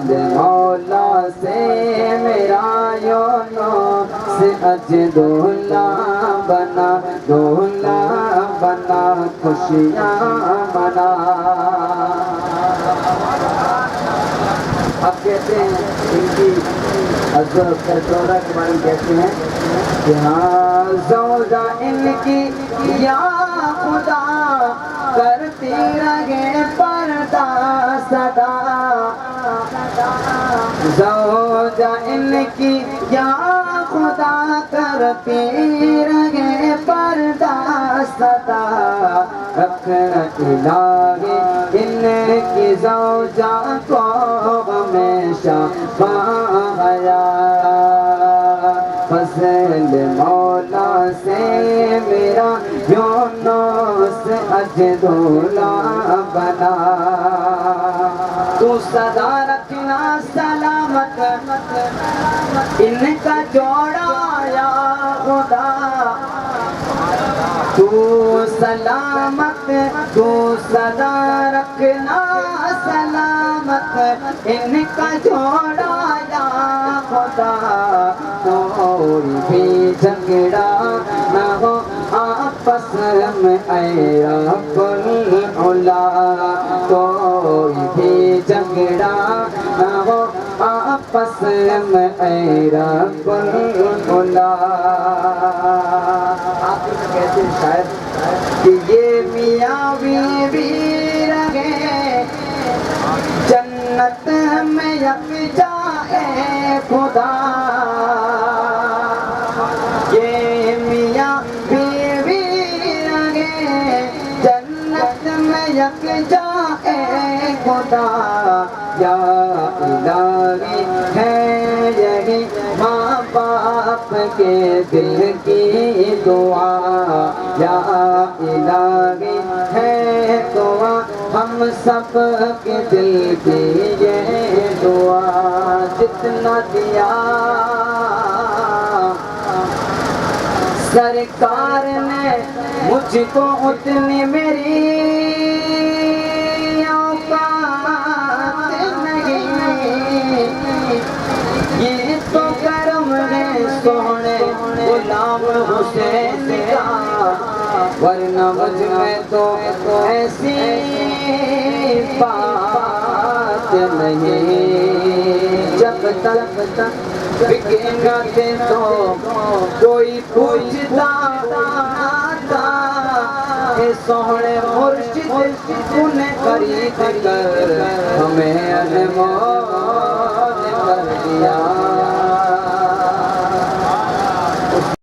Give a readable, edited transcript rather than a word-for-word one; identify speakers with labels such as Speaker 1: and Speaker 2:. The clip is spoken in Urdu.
Speaker 1: مولا سے میرا یونس اج دولہا بنا خوشیاں منا۔ اب کہتے ہیں ان کی حضرت دورہ کے بارے میں کہتے ہیں کہ ہاں زوجہ ان کی یا خدا کرتی رہے پردہ صدا، زوجہ ان کی یا خدا کرتی رہے پردہ صدا، رکھنا الہی ان کی زوجہ کو ہمیشہ باحیا۔ فضل مولا سے میرا یونس اج دولہا بنا، تو سدا رکھنا سلامت ان کا جوڑا یا خدا، تو سلامت تو سدا رکھنا سلامت ان کا جوڑا یا خدا، کوئی بھی جھگڑا نہ ہو آپس میں اے رب العلا، کوئی بھی جھگڑا نہ ہو آپس میں اے رب العلا۔ آخر میں کہتے ہیں شاید کہ یہ میاں بیوی رہے جنت میں یکجا اے خدا، یہ میاں بیوی رہے جنت میں یکجا اے خدا، یا الہی ہے یہی ماں باپ کے دل کی دعا، یا الہی ہے دعا ہم سب کے دل کی یہ دعا، جتنا دیا سرکار نے مجھ کو اتنی میری اوقات نہیں، یہ تو کرم ہے سونے غلام حسین کا، ورنہ مجھ میں تو ایسی بات نہیں، جب تک بکے نہ تھے تو کوئی پوچھتا نہ تھا، اے سونے مرشد انہیں خرید کر ہمیں انمول